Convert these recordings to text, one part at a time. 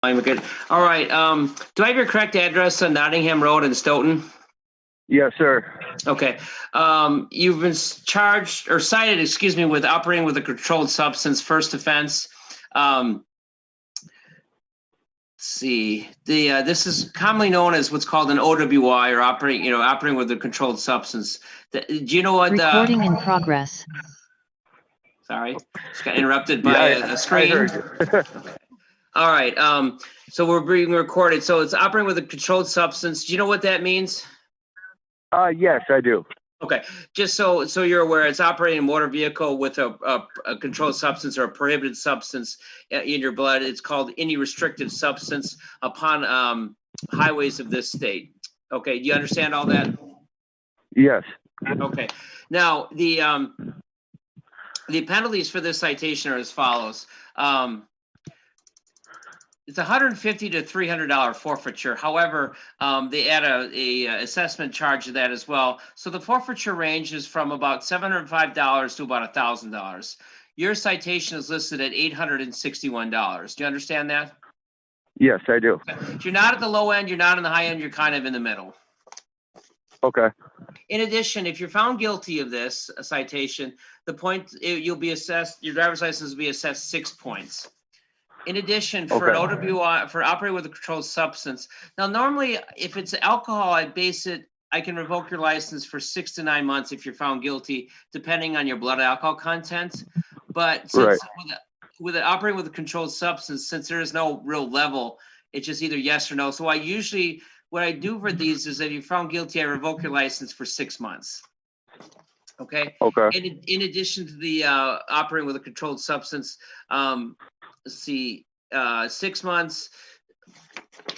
I'm good. All right. Do I have your correct address on Nottingham Road in Stoughton? Yes, sir. Okay. You've been charged or cited, excuse me, with operating with a controlled substance, first offense. Let's see. This is commonly known as what's called an OWI, or operating with a controlled substance. Do you know what? Recording in progress. Sorry, just got interrupted by a screen. I heard you. All right. So we're being recorded. So it's operating with a controlled substance. Do you know what that means? Yes, I do. Okay, just so you're aware, it's operating a motor vehicle with a controlled substance or a prohibited substance in your blood. It's called any restricted substance upon highways of this state. Okay, do you understand all that? Yes. Okay. Now the penalties for this citation are as follows. It's $150 to $300 forfeiture. However, they add a assessment charge to that as well. So the forfeiture ranges from about $705 to about $1,000. Your citation is listed at $861. Do you understand that? Yes, I do. Okay. You're not at the low end, you're not in the high end, you're kind of in the middle. Okay. In addition, if you're found guilty of this citation, you'll be assessed, your driver's license will be assessed 6 points. In addition, for an OWI, for operating with a controlled substance. Now, normally, if it's alcohol, I can revoke your license for 6 to 9 months if you're found guilty, depending on your blood alcohol content. But since with operating with a controlled substance, since there is no real level, it's just either yes or no. So what I do for these is that if you're found guilty, I revoke your license for 6 months. Okay. Okay. In addition to the operating with a controlled substance, let's see, 6 months,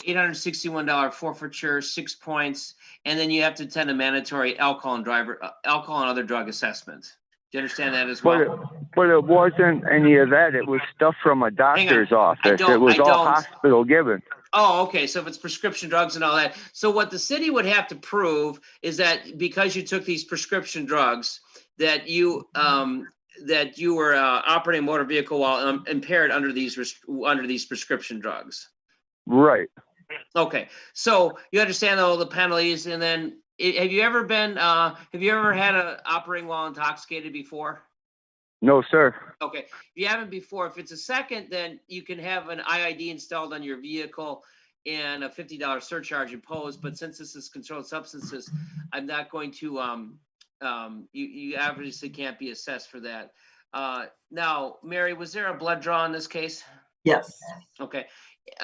$861 forfeiture, 6 points, and then you have to attend a mandatory alcohol and other drug assessment. Do you understand that as well? But it wasn't any of that. It was stuff from a doctor's office. It was all hospital given. Oh, okay. So if it's prescription drugs and all that. So what the city would have to prove is that because you took these prescription drugs, that you were operating a motor vehicle while impaired under these prescription drugs. Right. Okay. So you understand all the penalties, and then have you ever had an operating while intoxicated before? No, sir. Okay. If you haven't before, if it's a second, then you can have an IID installed on your vehicle and a $50 surcharge imposed. But since this is controlled substances, I'm not going to you obviously can't be assessed for that. Now, Mary, was there a blood draw in this case? Yes. Okay.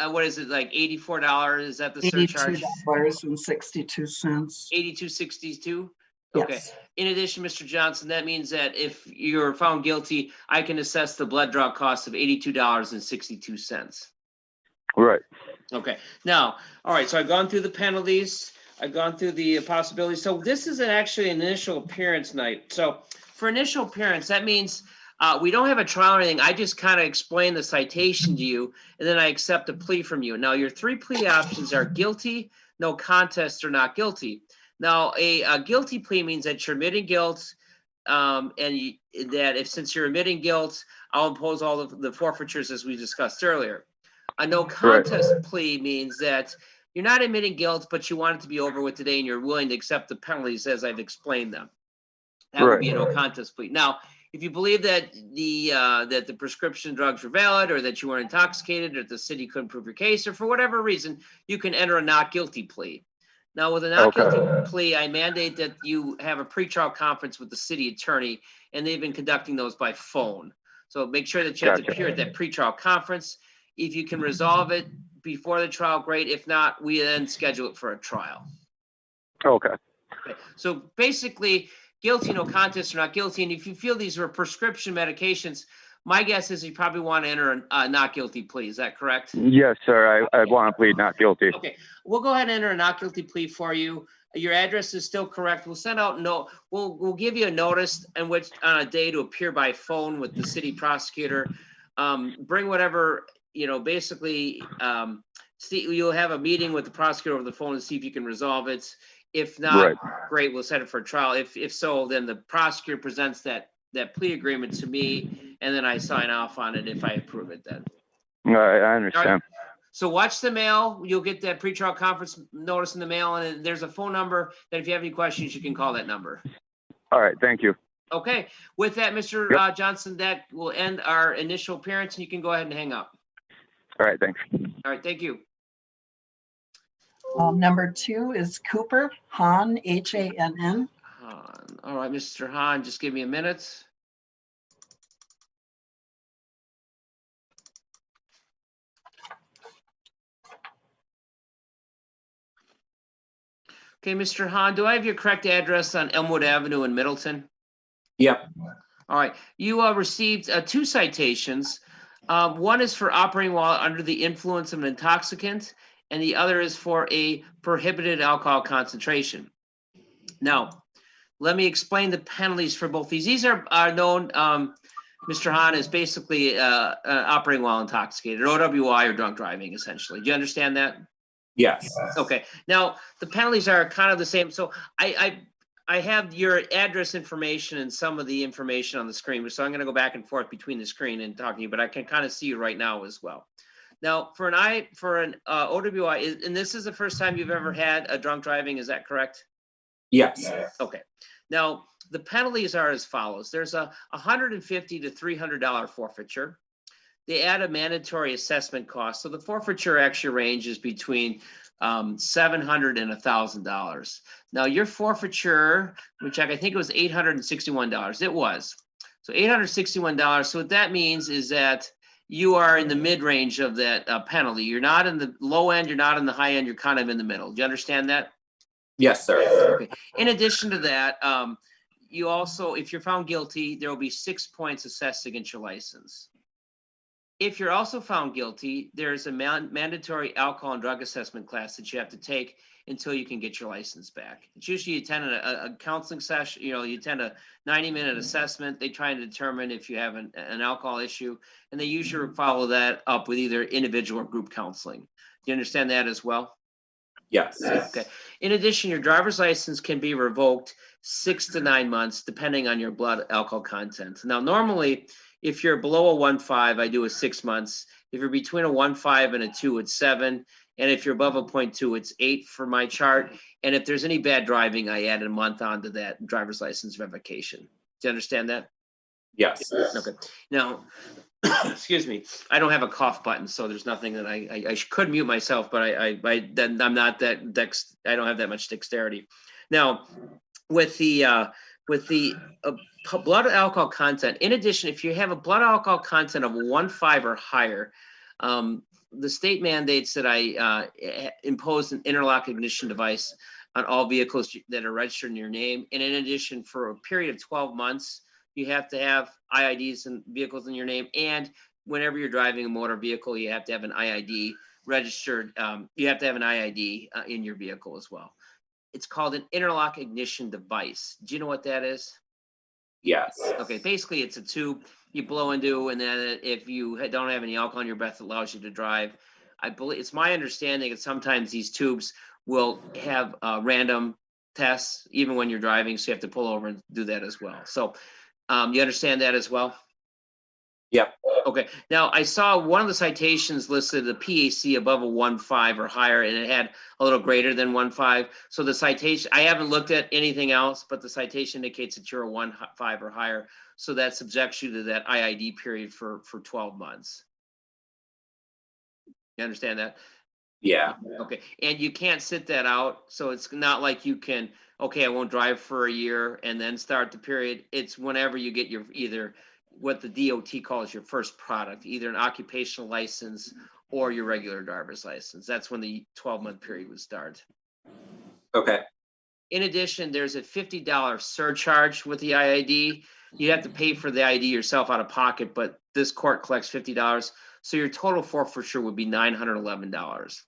What is it, like $84? Is that the surcharge? $82.62. $82.62? Okay. Yes. In addition, Mr. Johnson, that means that if you're found guilty, I can assess the blood draw cost of $82.62. Right. Okay. Now, all right. So I've gone through the penalties. I've gone through the possibilities. So this is actually an initial appearance night. So for initial appearance, that means we don't have a trial or anything. I just kind of explain the citation to you, and then I accept a plea from you. Now, your 3 plea options are guilty, no contest, or not guilty. Now, a guilty plea means that you're admitting guilt, since you're admitting guilt, I'll impose all of the forfeitures as we discussed earlier. A no contest plea means that you're not admitting guilt, but you want it to be over with today, and you're willing to accept the penalties as I've explained them. That would be a no contest plea. Now, if you believe that the prescription drugs were valid, or that you were intoxicated, or the city couldn't prove your case, or for whatever reason, you can enter a not guilty plea. Now, with a not guilty plea, I mandate that you have a pretrial conference with the city attorney, and they've been conducting those by phone. So make sure that you have to appear at that pretrial conference. If you can resolve it before the trial, great. If not, we then schedule it for a trial. Okay. So basically, guilty, no contest, or not guilty. And if you feel these were prescription medications, my guess is you probably want to enter a not guilty plea. Is that correct? Yes, sir. I want to plead not guilty. Okay. We'll go ahead and enter a not guilty plea for you. Your address is still correct. We'll send out we'll give you a notice on a day to appear by phone with the city prosecutor. Bring whatever, basically, you'll have a meeting with the prosecutor over the phone to see if you can resolve it. If not, great, we'll set it for a trial. If so, then the prosecutor presents that plea agreement to me, and then I sign off on it if I approve it then. All right, I understand. So watch the mail. You'll get that pretrial conference notice in the mail, and there's a phone number that if you have any questions, you can call that number. All right, thank you. Okay. With that, Mr. Yep. Johnson, that will end our initial appearance, and you can go ahead and hang up. All right, thanks. All right. Thank you. Number 2 is Cooper, Hahn, Hann. All right, Mr. Hahn, just give me a minute. Okay, Mr. Hahn, do I have your correct address on Elmwood Avenue in Middleton? Yep. All right. You received 2 citations. One is for operating while under the influence of an intoxicant, and the other is for a prohibited alcohol concentration. Now, let me explain the penalties for both these. These are known, Mr. Hahn, as basically operating while intoxicated, or OWI, or drunk driving, essentially. Do you understand that? Yes. Okay. Now, the penalties are kind of the same. So I have your address information and some of the information on the screen. So I'm going to go back and forth between the screen and talking to you, but I can kind of see you right now as well. Now, for an OWI, and this is the first time you've ever had a drunk driving, is that correct? Yes. Okay. Now, the penalties are as follows. There's a $150 to $300 forfeiture. They add a mandatory assessment cost. So the forfeiture actually ranges between $700 and $1,000. Now your forfeiture, which I think it was $861. It was. So $861. So what that means is that you are in the mid-range of that penalty. You're not in the low end, you're not in the high end, you're kind of in the middle. Do you understand that? Yes, sir. Okay. In addition to that, you also, if you're found guilty, there will be 6 points assessed against your license. If you're also found guilty, there's a mandatory alcohol and drug assessment class that you have to take until you can get your license back. It's usually you attend a counseling session, you attend a 90-minute assessment. They try and determine if you have an alcohol issue, and they usually follow that up with either individual or group counseling. Do you understand that as well? Yes. Okay. In addition, your driver's license can be revoked 6 to 9 months, depending on your blood alcohol content. Now, normally, if you're below a 1.5, I do a 6 months. If you're between a 1.5 and a 2, it's 7. And if you're above a 0.2, it's 8 for my chart. And if there's any bad driving, I add a month onto that driver's license revocation. Do you understand that? Yes. Okay. Now, excuse me, I don't have a cough button, so there's nothing that I could mute myself, but I'm not that I don't have that much dexterity. Now, with the blood alcohol content, in addition, if you have a blood alcohol content of 1.5 or higher, the state mandates that I impose an interlock ignition device on all vehicles that are registered in your name. And in addition, for a period of 12 months, you have to have IIDs and vehicles in your name. And whenever you're driving a motor vehicle, you have to have an IID registered. You have to have an IID in your vehicle as well. It's called an interlock ignition device. Do you know what that is? Yes. Okay, basically it's a tube you blow into, and then if you don't have any alcohol in your breath, it allows you to drive. I believe it's my understanding that sometimes these tubes will have random tests even when you're driving, so you have to pull over and do that as well. So you understand that as well? Yep. Okay. Now I saw one of the citations listed the PAC above a 1.5 or higher, and it had a little greater than 1.5. So the citation, I haven't looked at anything else, but the citation indicates that you're a 1.5 or higher. So that subjects you to that IID period for 12 months. You understand that? Yeah. Okay. And you can't sit that out. So it's not like you can, okay, I won't drive for a year and then start the period. It's whenever you get your either what the DOT calls your first product, either an occupational license or your regular driver's license. That's when the 12-month period would start. Okay. In addition, there's a $50 surcharge with the IID. You have to pay for the ID yourself out of pocket, but this court collects $50. So your total forfeiture would be $911.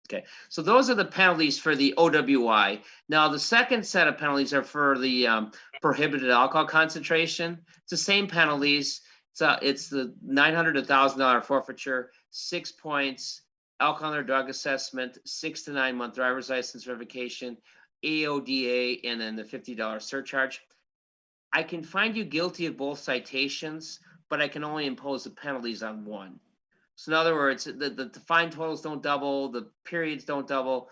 Okay, so those are the penalties for the OWI. Now, the second set of penalties are for the prohibited alcohol concentration. It's the same penalties. It's the $900 to $1,000 forfeiture, 6 points, alcohol or drug assessment, 6 to 9 month driver's license revocation, AODA, and then the $50 surcharge. I can find you guilty of both citations, but I can only impose the penalties on one. So in other words, the fine totals don't double, the periods don't double.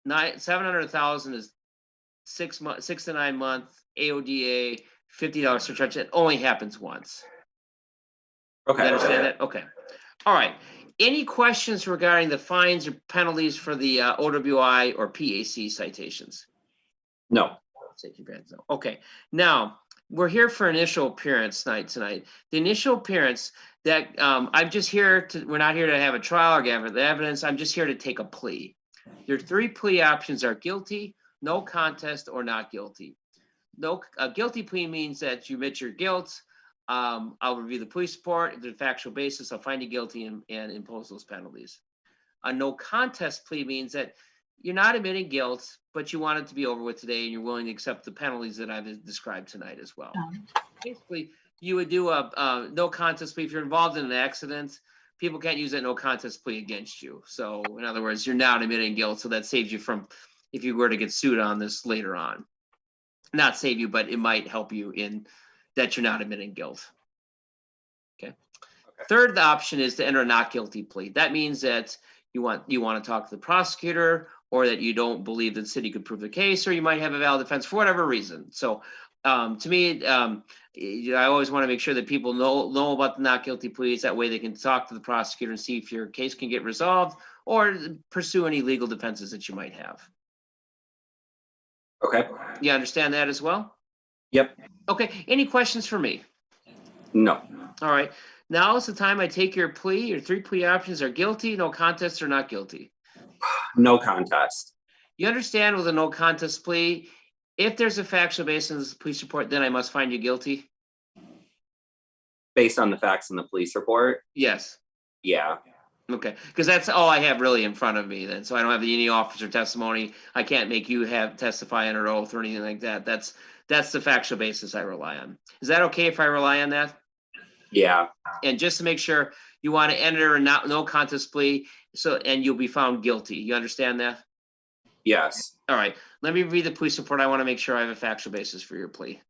700,000 is 6 to 9 month AODA, $50 surcharge. It only happens once. Okay. You understand that? Okay. All right. Any questions regarding the fines or penalties for the OWI or PAC citations? No. Safety bands, no. Okay. Now, we're here for initial appearance tonight. The initial appearance that I'm just here to, we're not here to have a trial or gather the evidence. I'm just here to take a plea. Your 3 plea options are guilty, no contest, or not guilty. No, a guilty plea means that you admit your guilt. I'll review the police report. If there's a factual basis, I'll find you guilty and impose those penalties. A no contest plea means that you're not admitting guilt, but you want it to be over with today and you're willing to accept the penalties that I've described tonight as well. Basically, you would do a no contest plea if you're involved in an accident. People can't use that no contest plea against you. So in other words, you're not admitting guilt. So that saves you from, if you were to get sued on this later on. Not save you, but it might help you in that you're not admitting guilt. Okay. Third option is to enter a not guilty plea. That means that you want to talk to the prosecutor, or that you don't believe that the city could prove the case, or you might have a valid defense for whatever reason. So to me, I always want to make sure that people know about the not guilty pleas. That way they can talk to the prosecutor and see if your case can get resolved, or pursue any legal defenses that you might have. Okay. You understand that as well? Yep. Okay. Any questions for me? No. All right. Now is the time I take your plea. Your 3 plea options are guilty, no contest, or not guilty. No contest. You understand with a no contest plea, if there's a factual basis in the police report, then I must find you guilty? Based on the facts in the police report? Yes. Yeah. Okay, because that's all I have really in front of me then. So I don't have any officer testimony. I can't make you have testify under oath or anything like that. That's the factual basis I rely on. Is that okay if I rely on that? Yeah. And just to make sure, you want to enter a no contest plea, and you'll be found guilty. You understand that? Yes. All right. Let me read the police report. I want to make sure I have a factual basis for your plea.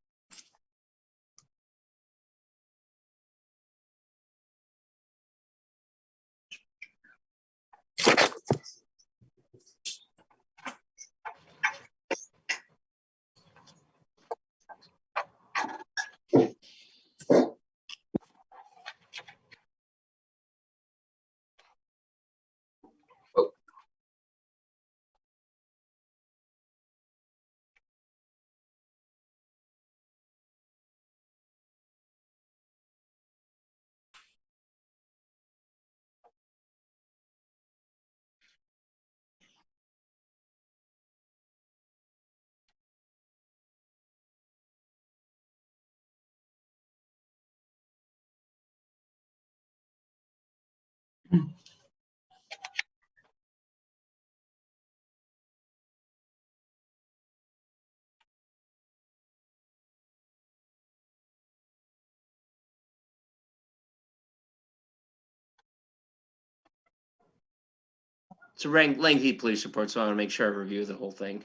It's a lengthy police report, so I want to make sure I review the whole thing.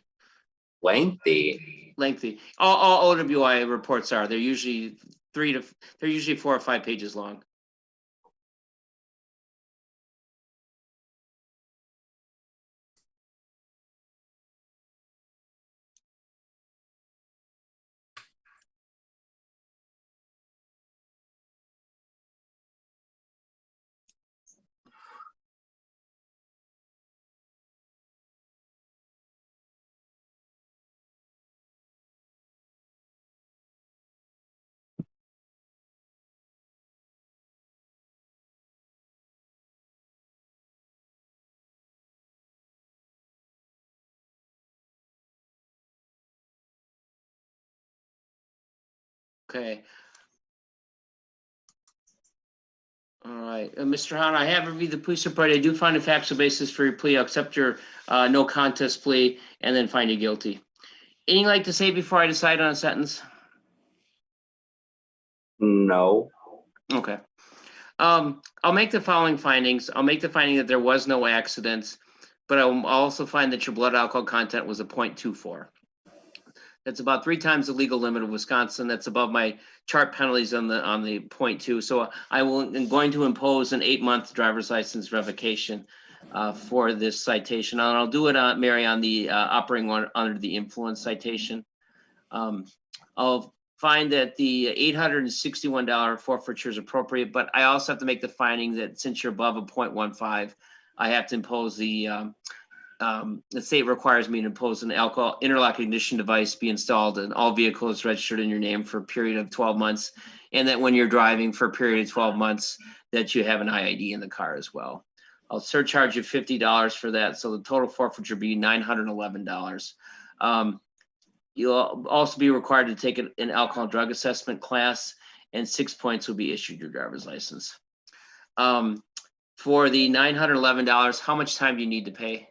Lengthy. Lengthy. All OWI reports are. They're usually 4 or 5 pages long. Okay. All right, Mr. Hahn, I have reviewed the police report. I do find a factual basis for your plea. I'll accept your no contest plea and then find you guilty. Anything you'd like to say before I decide on a sentence? No. Okay. I'll make the following findings. I'll make the finding that there was no accident, but I'll also find that your blood alcohol content was a 0.24. That's about 3 times the legal limit of Wisconsin. That's above my chart penalties on the point two. So I'm going to impose an 8-month driver's license revocation for this citation. And I'll do it, Mary, on the operating under the influence citation. I'll find that the $861 forfeiture is appropriate, but I also have to make the finding that since you're above a 0.15, I have to impose the state requires me to impose an alcohol interlock ignition device be installed in all vehicles registered in your name for a period of 12 months. And that when you're driving for a period of 12 months, that you have an IID in the car as well. I'll surcharge you $50 for that. So the total forfeiture be $911. You'll also be required to take an alcohol and drug assessment class, and 6 points will be issued your driver's license. For the $911, how much time do you need to pay?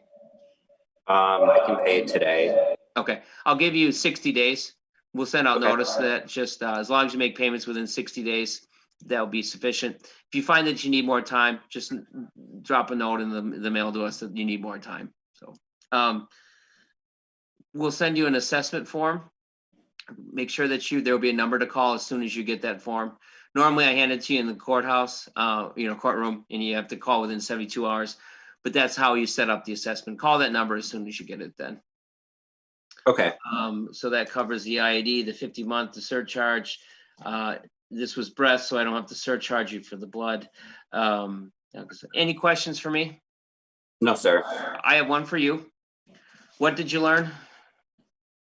I can pay it today. Okay, I'll give you 60 days. We'll send out notice that just as long as you make payments within 60 days, that'll be sufficient. If you find that you need more time, just drop a note in the mail to us that you need more time. So we'll send you an assessment form. Make sure that there will be a number to call as soon as you get that form. Normally I hand it to you in the courthouse, courtroom, and you have to call within 72 hours. But that's how you set up the assessment. Call that number as soon as you get it then. Okay. So that covers the IID, the 50-month, the surcharge. This was breath, so I don't have to surcharge you for the blood. Any questions for me? No, sir. I have one for you. What did you learn?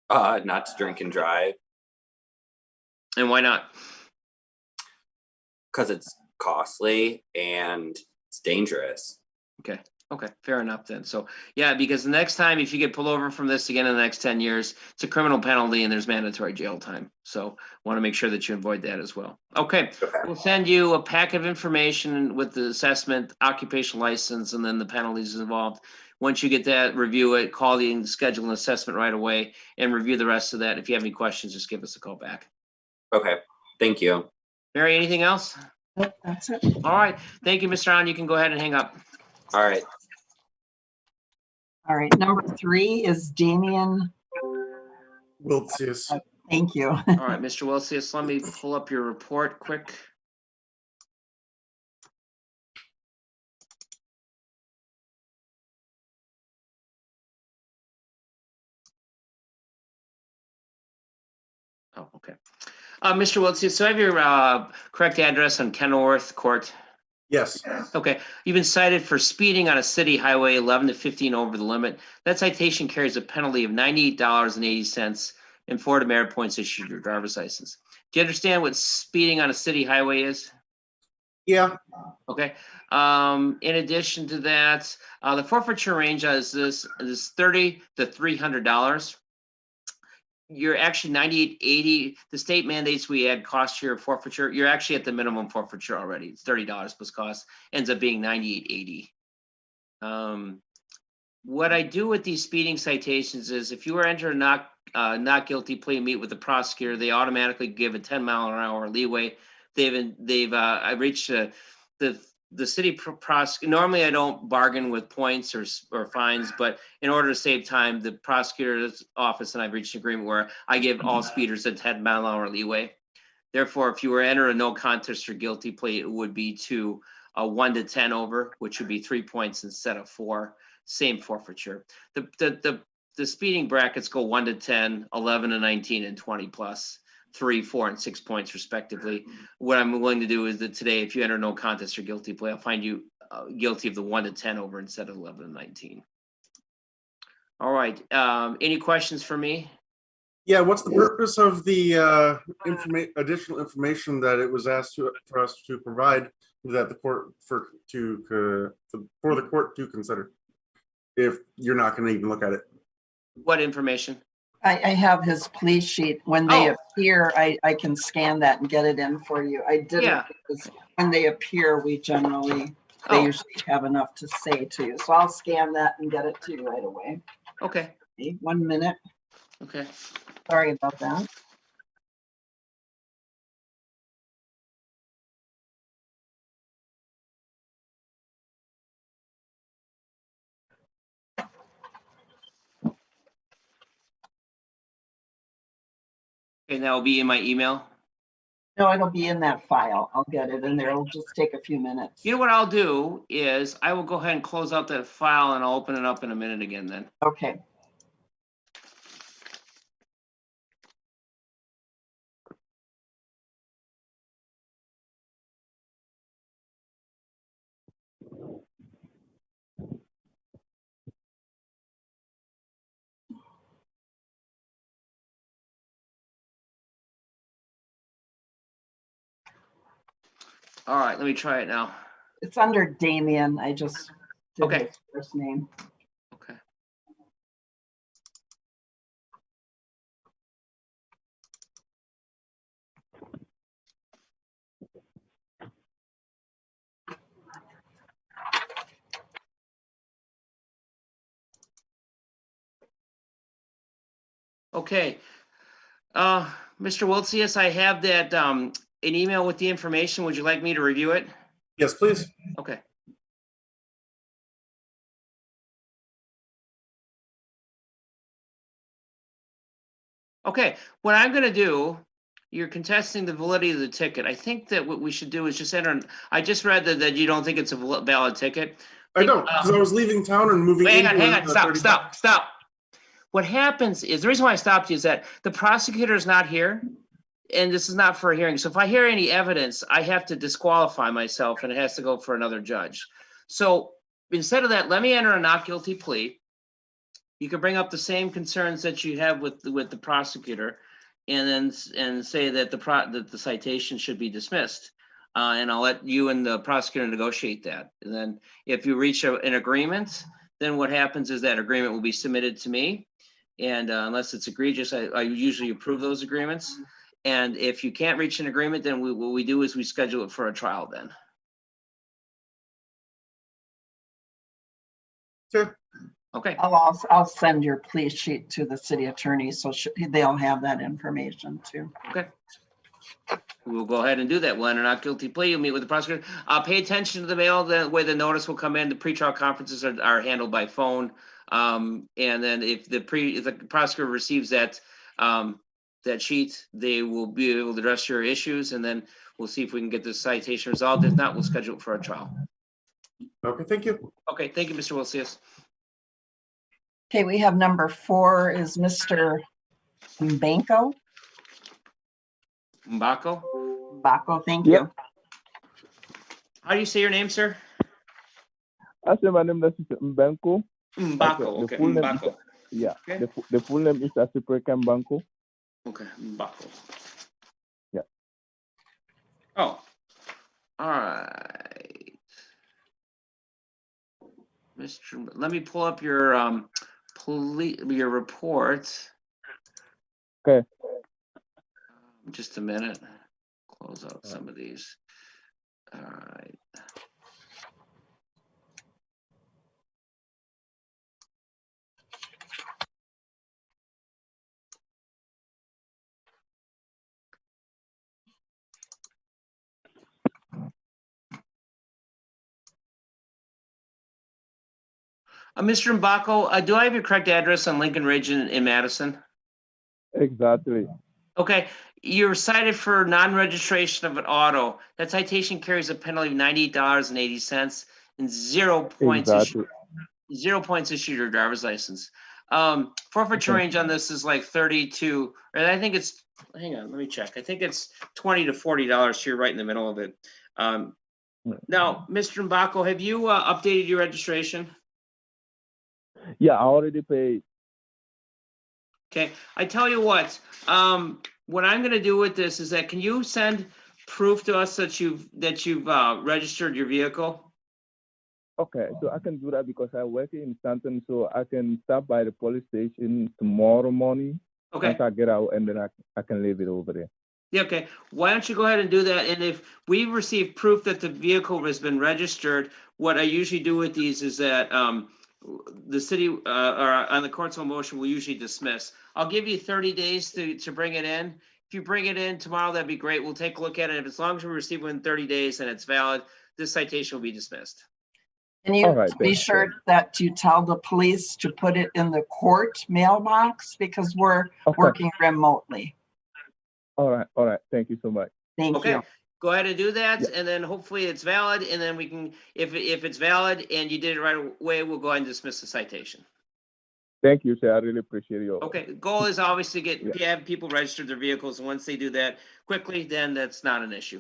Not to drink and drive. And why not? Because it's costly and it's dangerous. Okay, fair enough then. So yeah, because the next time if you get pulled over from this again in the next 10 years, it's a criminal penalty and there's mandatory jail time. So want to make sure that you avoid that as well. Okay, we'll send you a pack of information with the assessment, occupational license, and then the penalties involved. Once you get that, review it, call the schedule an assessment right away and review the rest of that. If you have any questions, just give us a call back. Okay, thank you. Mary, anything else? Nope, that's it. All right, thank you, Mr. On. You can go ahead and hang up. All right. All right, number 3 is Damian. Wiltsius. Thank you. All right, Mr. Wilsius, let me pull up your report quick. Oh, okay. Mr. Wilsius, so I have your correct address on Kenilworth Court. Yes. Okay, you've been cited for speeding on a city highway 11 to 15 over the limit. That citation carries a penalty of $98.80 and 4 demerit points issued your driver's license. Do you understand what speeding on a city highway is? Yeah. Okay. In addition to that, the forfeiture range is $30 to $300. You're actually $98.80. The state mandates we add cost to your forfeiture. You're actually at the minimum forfeiture already. It's $30 plus cost. Ends up being $98.80. What I do with these speeding citations is if you were entered a not guilty plea and meet with the prosecutor, they automatically give a 10-mile-an-hour leeway. I reached the city prosecutor. Normally I don't bargain with points or fines, but in order to save time, the prosecutor's office and I've reached an agreement where I give all speeders a 10-mile-an-hour leeway. Therefore, if you were entered a no contest or guilty plea, it would be to a 1 to 10 over, which would be 3 points instead of 4. Same forfeiture. The speeding brackets go 1 to 10, 11 to 19, and 20 plus 3, 4, and 6 points respectively. What I'm willing to do is that today, if you enter no contest or guilty plea, I'll find you guilty of the 1 to 10 over instead of 11 to 19. All right. Any questions for me? Yeah. What's the purpose of the additional information that it was asked for us to provide that the court for the court to consider? If you're not going to even look at it. What information? I have his plea sheet. When they appear, I can scan that and get it in for you. I did it because when they appear, they usually have enough to say to you. So I'll scan that and get it to you right away. Okay. 1 minute. Okay. Sorry about that. And that will be in my email. No, it'll be in that file. I'll get it in there. It'll just take a few minutes. You know what I'll do is I will go ahead and close out that file and I'll open it up in a minute again then. Okay. All right, let me try it now. It's under Damien. I just did Okay. his first name. Okay. Okay. Mr. Wiltsius, I have that an email with the information. Would you like me to review it? Yes, please. Okay. Okay, what I'm going to do, you're contesting the validity of the ticket. I think that what we should do is just enter, I just read that you don't think it's a valid ticket. I don't, because I was leaving town and moving. Hang on, stop. What happens is, the reason why I stopped you is that the prosecutor is not here, and this is not for a hearing. So if I hear any evidence, I have to disqualify myself, and it has to go for another judge. So instead of that, let me enter a not guilty plea. You can bring up the same concerns that you have with the prosecutor, and say that the citation should be dismissed. And I'll let you and the prosecutor negotiate that. And then if you reach an agreement, then what happens is that agreement will be submitted to me. And unless it's egregious, I usually approve those agreements. And if you can't reach an agreement, then what we do is we schedule it for a trial then. Sure. Okay. I'll send your plea sheet to the city attorney, so they'll have that information too. Okay. We'll go ahead and do that. We'll enter not guilty plea. You'll meet with the prosecutor. Pay attention to the mail, the way the notice will come in. The pretrial conferences are handled by phone. And then if the prosecutor receives that sheet, they will be able to address your issues, and then we'll see if we can get the citation resolved. If not, we'll schedule it for a trial. Okay, thank you. Okay, thank you, Mr. Wiltsius. Okay, we have number 4 is Mr. Mbanko. Mbako, thank you. how do you say your name, sir? I say my name is Mbanko. Mbako, okay, Mbako. Yeah, Okay. the full name is Asipreka Mbanko. Okay, Mbako. Yeah. Oh, all right. Let me pull up your your report. Okay. Just a minute. Close out some of these. All right. Mr. Mbako, do I have your correct address on Lincoln Ridge in Madison? Exactly. Okay, you're cited for non-registration of an auto. That citation carries a penalty of $98.80 and 0 points. Exactly. 0 points issued your driver's license. Forfeiture range on this is like 32, or I think it's, hang on, let me check. I think it's $20 to $40. So you're right in the middle of it. Now, Mr. Mbako, have you updated your registration? Yeah, I already paid. Okay, I tell you what I'm going to do with this is that, can you send proof to us that you've registered your vehicle? Okay, so I can do that because I work in Stoughton, so I can stop by the police station tomorrow morning. Okay. Once I get out, and then I can leave it over there. Yeah, okay. Why don't you go ahead and do that? And if we receive proof that the vehicle has been registered, what I usually do with these is that the city or on the court's own motion will usually dismiss. I'll give you 30 days to bring it in. If you bring it in tomorrow, that'd be great. We'll take a look at it. If as long as we receive it in 30 days and it's valid, this citation will be dismissed. And you be sure that you tell the police to put it in the court mailbox because we're working remotely. All right. Thank you so much. Thank Okay, you. go ahead and do that, Yeah. and then hopefully it's valid, and then we can, if it's valid and you did it right away, we'll go ahead and dismiss the citation. Thank you, sir. I really appreciate your. Okay, the goal is always to Yeah. have people register their vehicles, and once they do that quickly, then that's not an issue.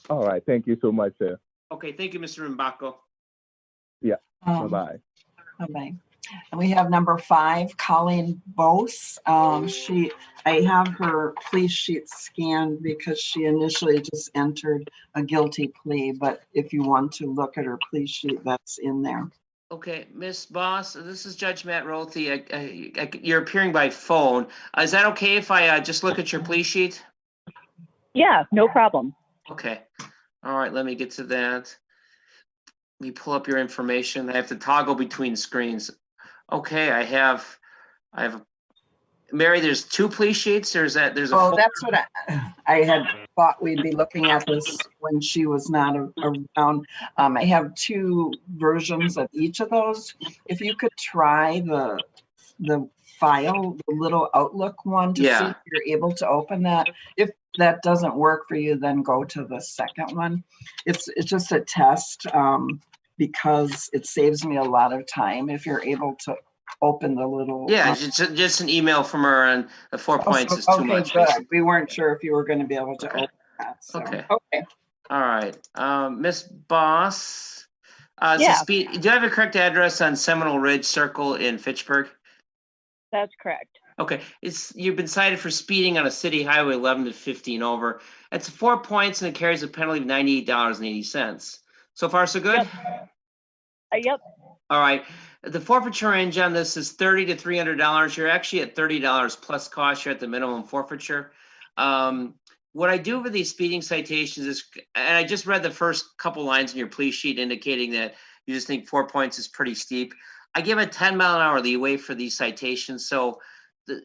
All right. Thank you so much, sir. Okay, thank you, Mr. Mbako. Bye-bye. Bye-bye. And we have number 5, Colleen Bose. I have her plea sheet scanned because she initially just entered a guilty plea, but if you want to look at her plea sheet, that's in there. Okay, Miss Boss, this is Judge Matt Rolte. You're appearing by phone. Is that okay if I just look at your plea sheet? Yeah, no problem. Okay. All right, let me get to that. Let me pull up your information. I have to toggle between screens. Okay, I have, Mary, there's 2 plea sheets, or is that, there's a Well, full- that's what I had thought we'd be looking at this when she was not around. I have 2 versions of each of those. If you could try the file, the little Outlook one, to see Yeah. if you're able to open that. If that doesn't work for you, then go to the second one. It's just a test, because it saves me a lot of time if you're able to open the little. Yeah, just an email from her, and the 4 points is too Okay, much. good. We weren't sure if you were going to be able to Okay. open that. So, Okay. okay. All right, Miss Boss. So Yeah. do you have a correct address on Seminole Ridge Circle in Fitchburg? That's correct. Okay, you've been cited for speeding on a city highway 11 to 15 over. It's 4 points and it carries a penalty of $98.80. So far, so good? Yep. All right. The forfeiture range on this is $30 to $300. You're actually at $30 plus cost. You're at the minimum forfeiture. What I do with these speeding citations is, and I just read the first couple lines in your plea sheet indicating that you just think 4 points is pretty steep. I give a 10-mile-an-hour leeway for these citations. So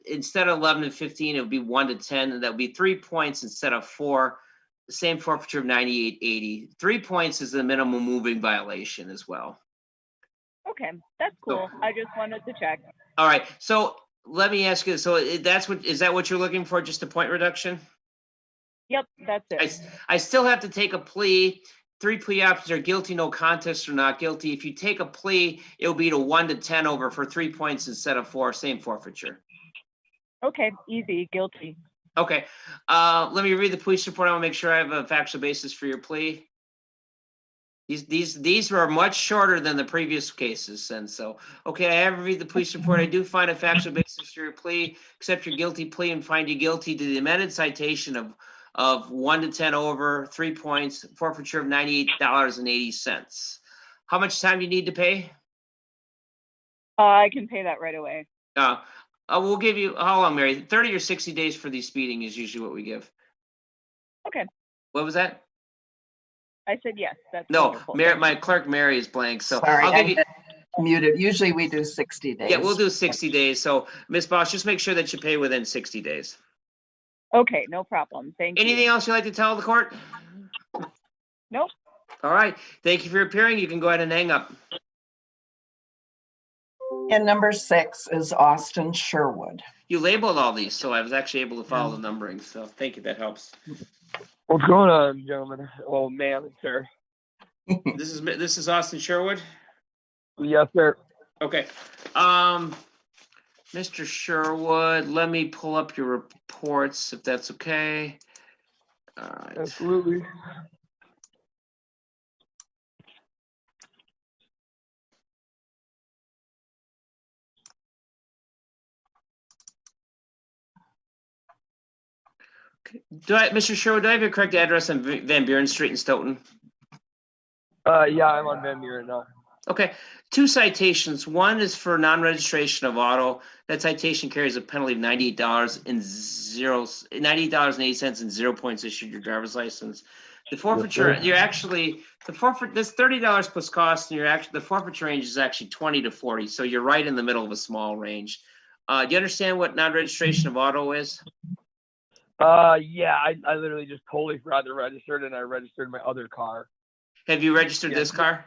instead of 11 to 15, it would be 1 to 10, and that would be 3 points instead of 4. The same forfeiture of $98.80. 3 points is the minimum moving violation as well. Okay, that's cool. I just wanted to check. All right. So let me ask you. So is that what you're looking for? Just a point reduction? Yep, that's it. I still have to take a plea. 3 plea options are guilty, no contest, or not guilty. If you take a plea, it'll be to 1 to 10 over for 3 points instead of 4. Same forfeiture. Okay, easy, guilty. Okay. Let me read the police report. I want to make sure I have a factual basis for your plea. These were much shorter than the previous cases, and so, okay, I have reviewed the police report. I do find a factual basis for your plea, accept your guilty plea and find you guilty to the amended citation of 1 to 10 over, 3 points, forfeiture of $98.80. How much time do you need to pay? I can pay that right away. We'll give you, how long, Mary? 30 or 60 days for the speeding is usually what we give. Okay. What was that? I said yes. That's No, wonderful. Mary, my clerk Mary is blank, so Sorry, I'll give you. Muted. Usually we do 60 days. Yeah, we'll do 60 days. So, Ms. Boss, just make sure that you pay within 60 days. Okay, no problem. Thank Anything you. else you'd like to tell the court? Nope. All right. Thank you for appearing. You can go ahead and hang up. And number 6 is Austin Sherwood. You labeled all these, so I was actually able to follow the numbering. So, thank you. That helps. What's going on, gentlemen? Well, ma'am and sir. This is Austin Sherwood. Yes, sir. Okay. Mr. Sherwood, let me pull up your reports if that's okay. All right. Absolutely. Mr. Sherwood, do I have your correct address on Van Buren Street in Stoughton? Yeah, I'm on Van Buren now. Okay, 2 citations. One is for non-registration of auto. That citation carries a penalty of $98.80 and 0 points issued your driver's license. The forfeiture, this $30 plus cost, and the forfeiture range is actually 20 to 40. So you're right in the middle of a small range. Do you understand what non-registration of auto is? Yeah, I literally just totally forgot to register it, and I registered my other car. Have you registered this car?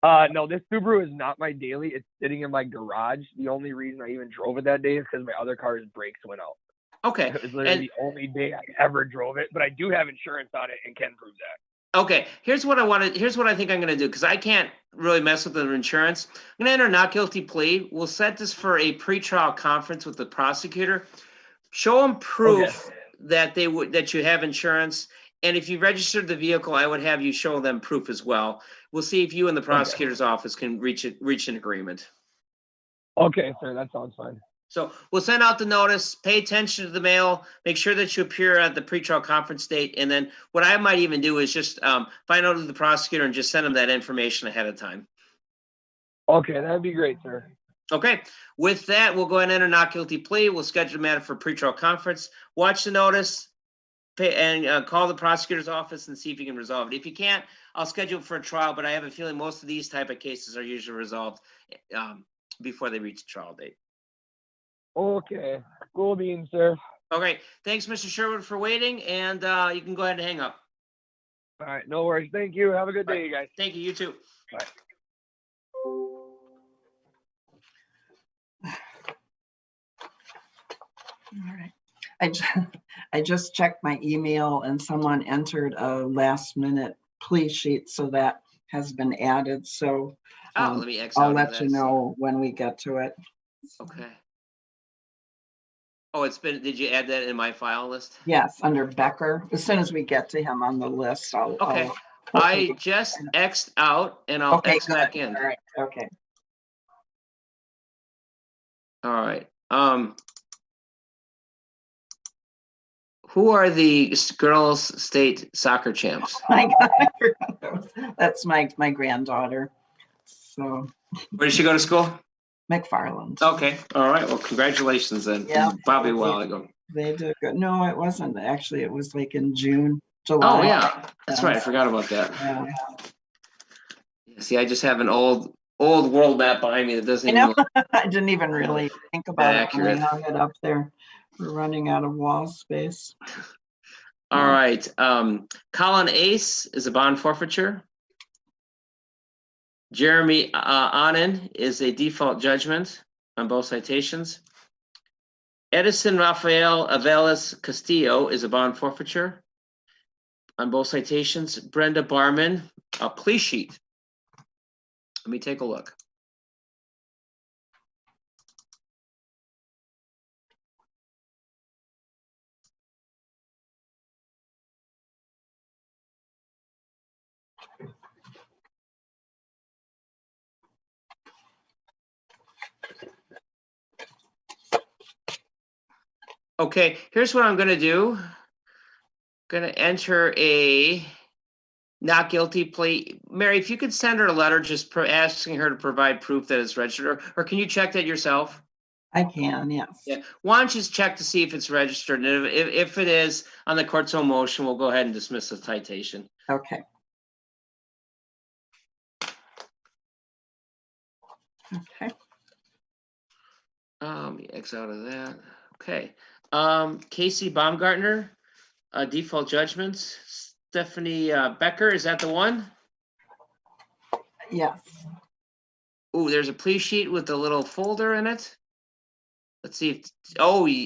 No, this Subaru is not my daily. It's sitting in my garage. The only reason I even drove it that day is because my other car's brakes went out. Okay. It was literally the only day I ever drove it, but I do have insurance on it and can prove that. Okay, here's what I think I'm gonna do, because I can't really mess with the insurance. I'm gonna enter a not guilty plea. We'll set this for a pretrial conference with the prosecutor. Show them proof that that you have insurance. And if you registered the vehicle, I would have you show them proof as well. We'll see if you and the prosecutor's office can reach an agreement. Okay, sir, that sounds fine. So we'll send out the notice, pay attention to the mail, make sure that you appear at the pretrial conference date. And then what I might even do is just find out who the prosecutor and just send them that information ahead of time. Okay, that'd be great, sir. Okay, with that, we'll go ahead and enter not guilty plea. We'll schedule a matter for pretrial conference. Watch the notice and call the prosecutor's office and see if you can resolve it. If you can't, I'll schedule it for a trial, but I have a feeling most of these type of cases are usually resolved before they reach the trial date. Okay, cool beans, sir. Okay, thanks, Mr. Sherwood, for waiting, and you can go ahead and hang up. All right, no worries. Thank you. Have a good day, you guys. Thank you. You too. Bye. All right. I just checked my email and someone entered a last minute plea sheet, so that has been added. So Let me X I'll out let of you that. know when we get to it. Okay. Oh, did you add that in my file list? Yes, under Becker. As soon as we get to him on the list, Okay. I'll I just X'd out and I'll okay, X good. back in. All right. Okay. All right. Who are the girls' state soccer champs? My God, I forgot that's my granddaughter. So Where did she go to school? McFarland. Okay. All right. Well, congratulations then. Yeah. Probably a while ago. They did good. No, it wasn't. Actually, it was like in July. Oh yeah, that's right. I forgot about that. Yeah. See, I just have an old world map behind me that doesn't I even know. I didn't even really think about it when we hung it up there. We're running out of wall space. All right. Colin Ace is a bond forfeiture. Jeremy Anand is a default judgment on both citations. Edison Rafael Avelis Castillo is a bond forfeiture on both citations. Brenda Barman, a plea sheet. Let me take a look. Okay, here's what I'm going to do. Going to enter a not guilty plea. Mary, if you could send her a letter just asking her to provide proof that it's registered, or can you check that yourself? I can, yes. Yeah. Why don't you just check to see if it's registered? And if it is, on the court's own motion, we'll go ahead and dismiss the citation. Okay. Okay. X out of that. Okay. Casey Baumgartner, default judgments. Stephanie Becker, is that the one? Yes. Ooh, there's a plea sheet with a little folder in it. Let's see if,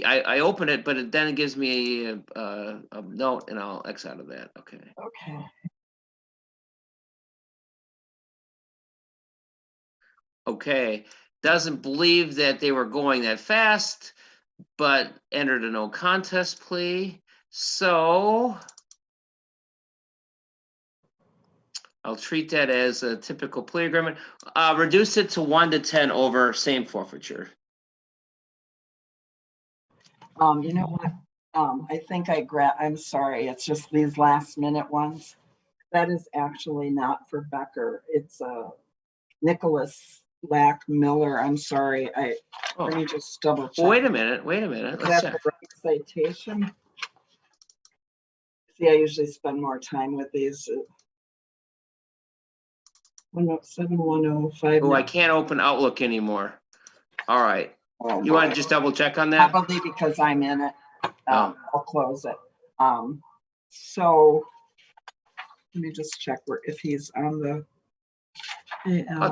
I open it, but then it gives me a note and I'll X out of that. Okay. Okay. Okay. Doesn't believe that they were going that fast, but entered a no contest plea. So I'll treat that as a typical plea agreement. Reduce it to 1 to 10 over same forfeiture. You know what? I think I'm sorry. It's just these last minute ones. That is actually not for Becker. It's Nicholas Black Miller. I'm sorry. Let me just double check. Well, wait a minute. Is Let's that check. the right citation? See, I usually spend more time with these. 107-105. Oh, I can't open Outlook anymore. All right. Oh, You want to just double check on that? probably because I'm in it. I'll close it. So let me just check if he's on the.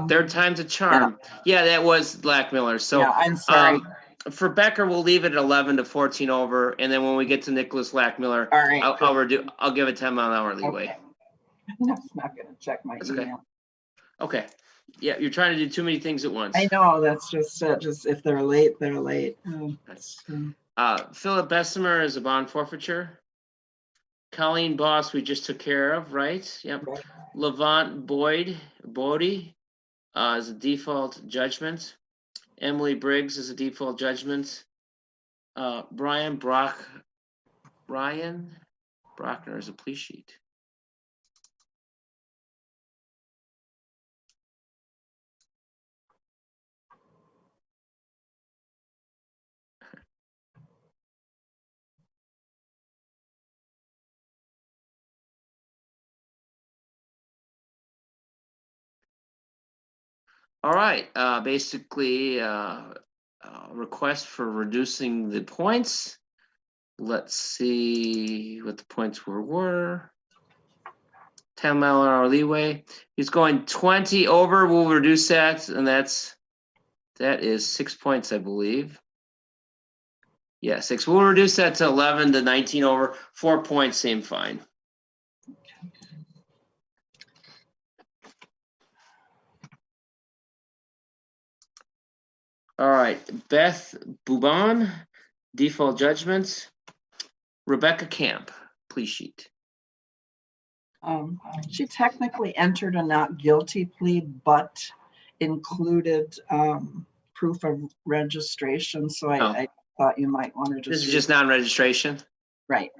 Third time's a charm. Yeah, that was Black Miller. So yeah, I'm sorry. for Becker, we'll leave it at 11 to 14 over, and then when we get to Nicholas Lackmiller, All right. I'll give a 10-mile-an-hour leeway. Okay. I'm not gonna check my That's okay. email. Okay. Yeah, you're trying to do too many things at once. I know, that's just if they're late, they're late. Oh, Philip Bessemer is a bond forfeiture. Colleen Boss, we just took care of, right? Yep. Right. Levant Bodie is a default judgment. Emily Briggs is a default judgment. Brian Brockner is a plea sheet. All right, basically, request for reducing the points. Let's see what the points were. 10-mile-an-hour leeway. He's going 20 over. We'll reduce that, and that is 6 points, I believe. Yeah, 6. We'll reduce that to 11 to 19 over. 4 points, same fine. All right, Beth Boubon, default judgments. Rebecca Camp, plea sheet. She technically entered a not guilty plea, but included proof of registration. So I thought you might want to just. This is just non-registration? Right.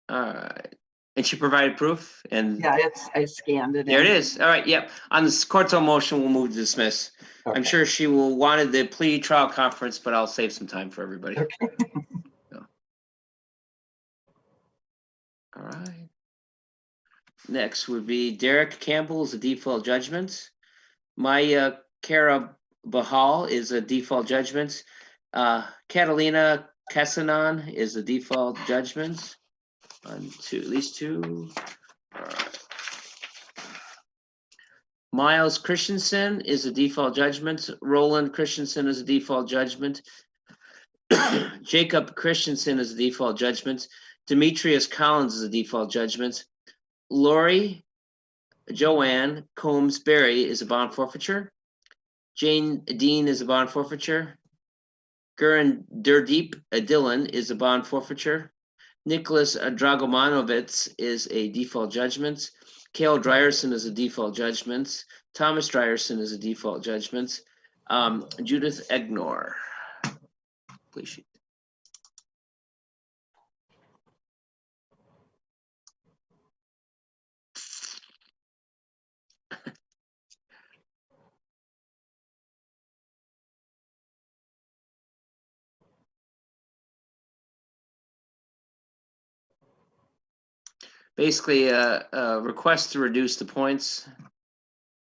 All right. And she provided proof? And yeah, I scanned it. There it is. All right, yep. On this court's own motion, we'll move to dismiss. Okay. I'm sure she will wanted the plea trial conference, but I'll save some time for everybody. Okay. So. All right. Next would be Derek Campbell's a default judgment. Maya Kara Bahal is a default judgment. Catalina Casanon is a default judgment. At least 2. All right. Miles Christensen is a default judgment. Roland Christensen is a default judgment. Jacob Christensen is a default judgment. Demetrius Collins is a default judgment. Lori Joanne Combs Berry is a bond forfeiture. Jane Dean is a bond forfeiture. Gurin Durdeep Dillon is a bond forfeiture. Nicholas Dragomanovitz is a default judgment. Cale Drierson is a default judgment. Thomas Drierson is a default judgment. Judith Egnor. Please sheet. Basically, a request to reduce the points.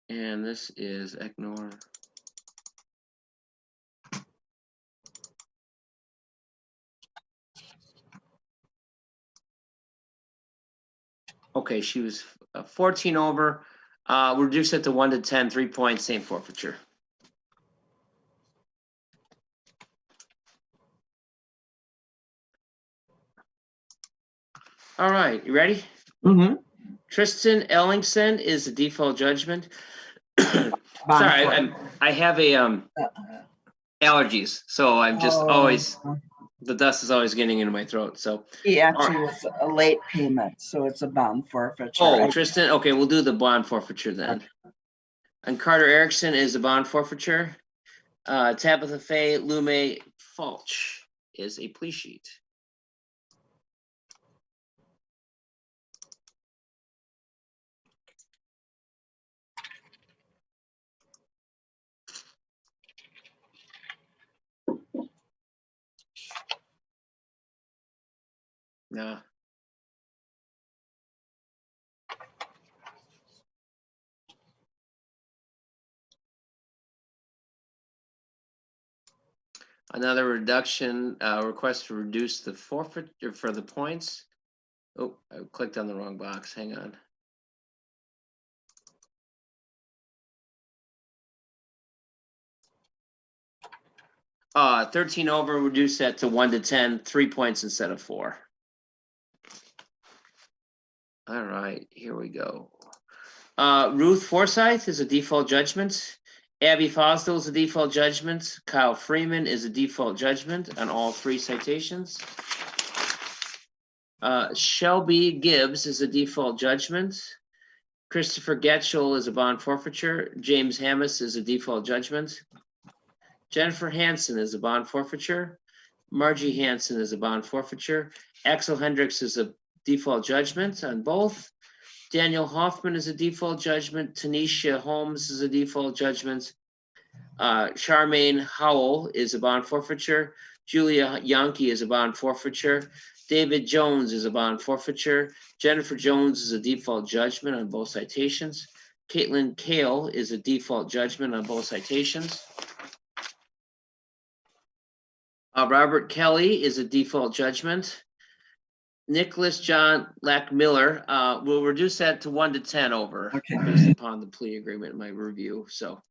And this is Egnor. Okay, she was 14 over. Reduce it to 1 to 10, 3 points, same forfeiture. All right, you ready? Mm-hmm. Tristan Ellingson is the default judgment. Sorry, I have a allergies, so I'm just always the dust is always getting into my throat. So he actually was a late payment, so it's a bond forfeiture. Oh, Tristan. Okay, we'll do the bond forfeiture then. Okay. And Carter Erickson is a bond forfeiture. Tabitha Faye Lume Fulch is a plea sheet. No. Another reduction, request to reduce the forfeiture for the points. Oh, I clicked on the wrong box. Hang on. 13 over, reduce that to 1 to 10, 3 points instead of 4. All right, here we go. Ruth Forsyth is a default judgment. Abby Fosdell is a default judgment. Kyle Freeman is a default judgment on all 3 citations. Shelby Gibbs is a default judgment. Christopher Getchell is a bond forfeiture. James Hammis is a default judgment. Jennifer Hansen is a bond forfeiture. Margie Hansen is a bond forfeiture. Axel Hendricks is a default judgment on both. Daniel Hoffman is a default judgment. Tanisha Holmes is a default judgment. Charmaine Howell is a bond forfeiture. Julia Yankee is a bond forfeiture. David Jones is a bond forfeiture. Jennifer Jones is a default judgment on both citations. Caitlin Kale is a default judgment on both citations. Robert Kelly is a default judgment. Nicholas John Lack Miller, we'll reduce that to 1 to 10 over, Okay. based upon the plea agreement in my review. So,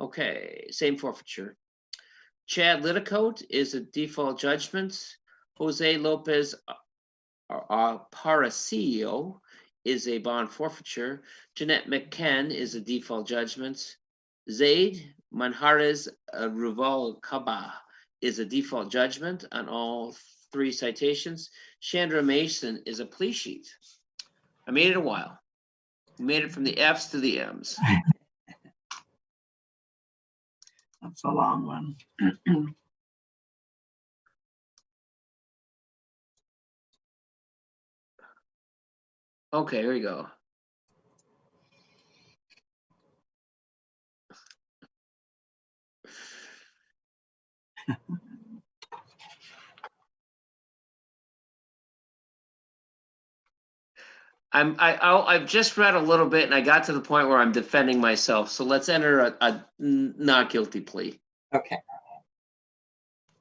okay, same forfeiture. Chad Littacote is a default judgment. Jose Lopez Paracio is a bond forfeiture. Jeanette McKen is a default judgment. Zaid Manjarez Ruvalcaba is a default judgment on all 3 citations. Chandra Mason is a plea sheet. I made it a while. We made it from the F's to the M's. That's a long one. Okay, here we go. I've just read a little bit and I got to the point where I'm defending myself. So let's enter a not guilty plea. Okay.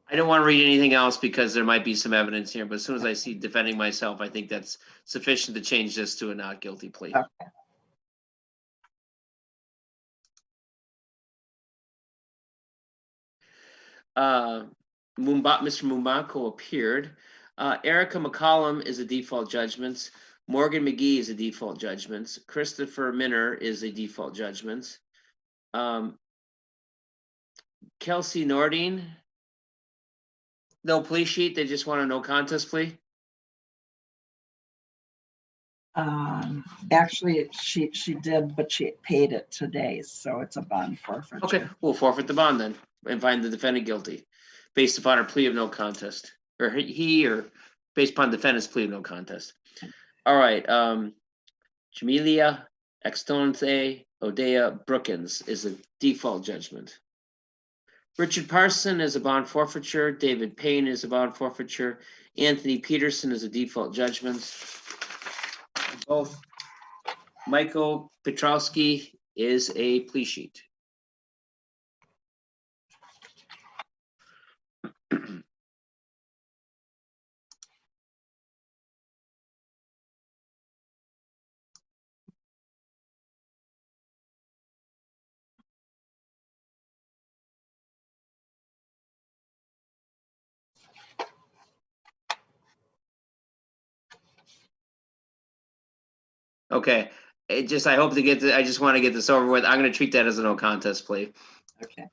I don't want to read anything else because there might be some evidence here, but as soon as I see defending myself, I think that's sufficient to change this to a not guilty plea. Okay. Mr. Mumbako appeared. Erica McCollum is a default judgment. Morgan McGee is a default judgment. Christopher Minner is a default judgment. Kelsey Nordine, no plea sheet. They just want a no contest plea. Actually, she did, but she paid it today, so it's a bond forfeiture. Okay, we'll forfeit the bond then and find the defendant guilty based upon her plea of no contest, or or based upon defendant's plea of no contest. All right, Jamelia Extonte Odea Brookins is a default judgment. Richard Parson is a bond forfeiture. David Payne is a bond forfeiture. Anthony Peterson is a default judgment. Both. Michael Petrowski is a plea sheet. Okay, I hope to get I just want to get this over with. I'm going to treat that as a no contest plea. Okay.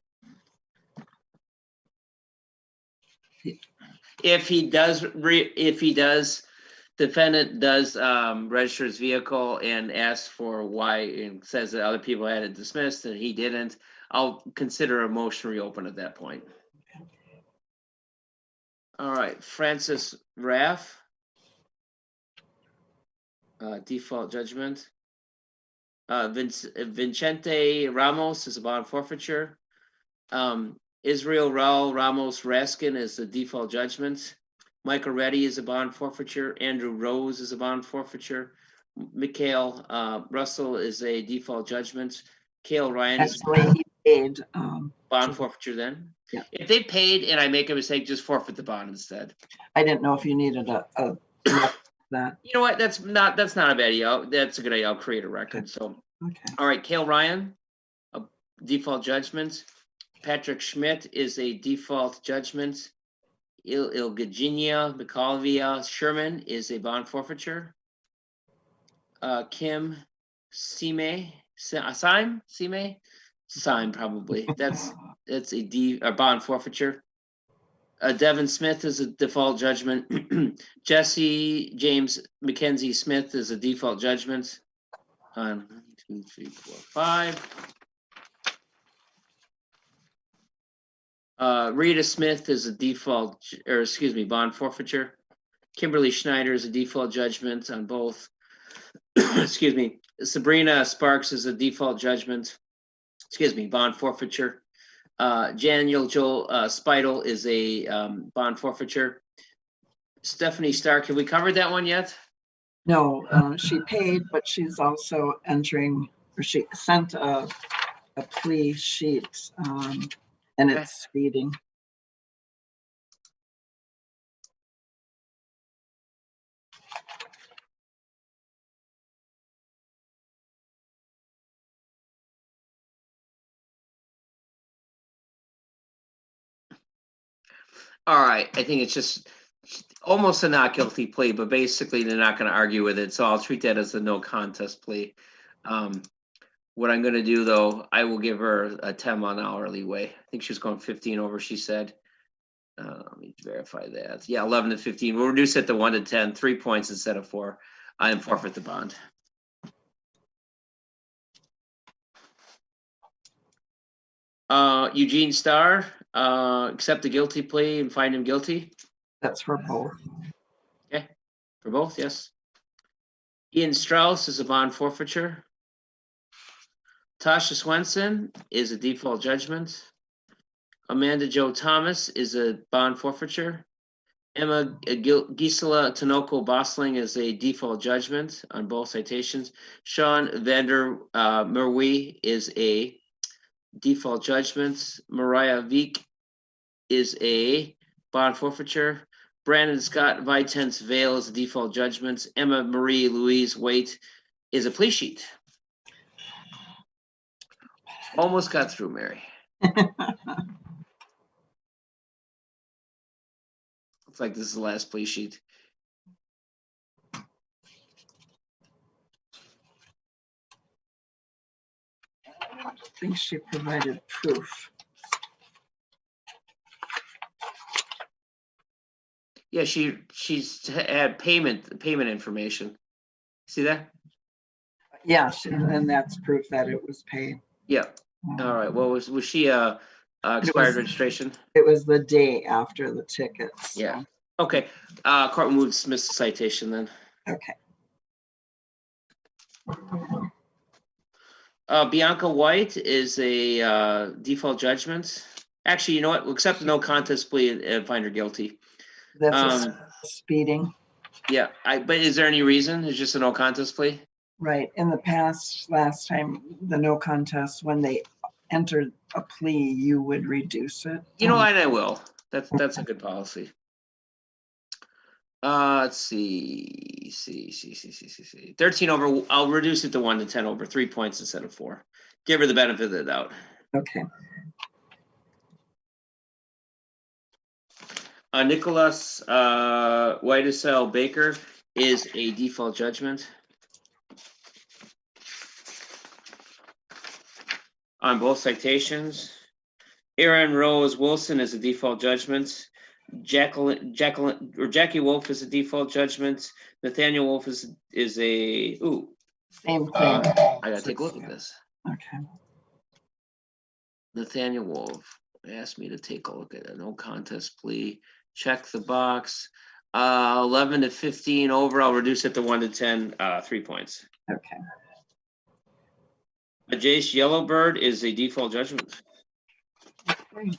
If he does, defendant does register his vehicle and asks for why and says that other people had it dismissed and he didn't, I'll consider a motion reopen at that point. All right, Francis Raff. Default judgment. Vincente Ramos is a bond forfeiture. Israel Raul Ramos Raskin is a default judgment. Michael Reddy is a bond forfeiture. Andrew Rose is a bond forfeiture. Mikhail Russell is a default judgment. Cale Ryan is actually he paid bond forfeiture then. Yeah. If they paid and I make a mistake, just forfeit the bond instead. I didn't know if you needed a that. You know what? That's not a bad idea. That's a good idea. I'll create a record. So, Okay. all right, Cale Ryan, a default judgment. Patrick Schmidt is a default judgment. Ilgagenia McCalvia Sherman is a bond forfeiture. Kim Sime probably. That's a bond forfeiture. Devin Smith is a default judgment. Jesse James Mackenzie Smith is a default judgment. On 1, 2, 3, 4, 5. Rita Smith is a default, bond forfeiture. Kimberly Schneider is a default judgment on both. Excuse me. Sabrina Sparks is a default judgment. Bond forfeiture. Daniel Joel Spidel is a bond forfeiture. Stephanie Stark, have we covered that one yet? No, she paid, but she's also entering, or she sent a plea sheet, and it's speeding. All right, I think it's just almost a not guilty plea, but basically they're not going to argue with it. So I'll treat that as a no contest plea. What I'm going to do though, I will give her a 10-month hourly way. I think she was going 15 over, she said. Let me verify that. Yeah, 11 to 15. We'll reduce it to 1 to 10, 3 points instead of 4. And forfeit the bond. Eugene Starr, accept the guilty plea and find him guilty. That's for both. Okay, for both, yes. Ian Strauss is a bond forfeiture. Tasha Swenson is a default judgment. Amanda Jo Thomas is a bond forfeiture. Emma Gisela Tinoco Bosling is a default judgment on both citations. Sean Vander Merwe is a default judgment. Mariah Veek is a bond forfeiture. Brandon Scott Vitens Vale is a default judgment. Emma Marie Louise Waite is a plea sheet. Almost got through, Mary. Looks like this is the last plea sheet. I think she provided proof. Yeah, she's had payment information. See that? Yeah, and that's proof that it was paid. Yeah. All right. Well, was she expired registration? It was the day after the tickets. Yeah. Okay. Court will move to dismiss the citation then. Okay. Bianca White is a default judgment. Actually, you know what? We'll accept the no contest plea and find her guilty. That's speeding. Yeah. But is there any reason? It's just a no contest plea? Right. In the past, last time, the no contest, when they entered a plea, you would reduce it. You know, and I will. That's a good policy. Let's see. 13 over. I'll reduce it to 1 to 10 over, 3 points instead of 4. Give her the benefit of the doubt. Okay. Nicholas Whitesell Baker is a default judgment on both citations. Aaron Rose Wilson is a default judgment. Jackie Wolf is a default judgment. Nathaniel Wolf is a same thing. I gotta take a look at this. Okay. Nathaniel Wolf asked me to take a look at a no contest plea. Check the box. 11 to 15 over. I'll reduce it to 1 to 10. 3 points. Okay. Jace Yellowbird is a default judgment. Is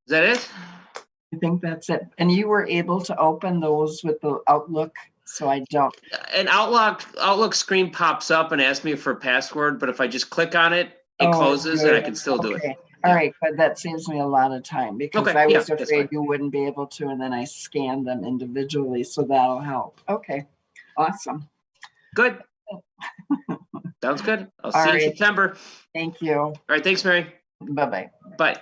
that it? I think that's it. And you were able to open those with the Outlook, so I don't. An Outlook screen pops up and asks me for a password, but if I just click on it, it closes and I can still do it. All right, but that saves me a lot of time because I was afraid you wouldn't be able to, and then I scanned them individually, so that'll help. Okay, awesome. Good. Sounds good. I'll All see you in right. September. Thank you. All right, thanks, Mary. Bye-bye. Bye.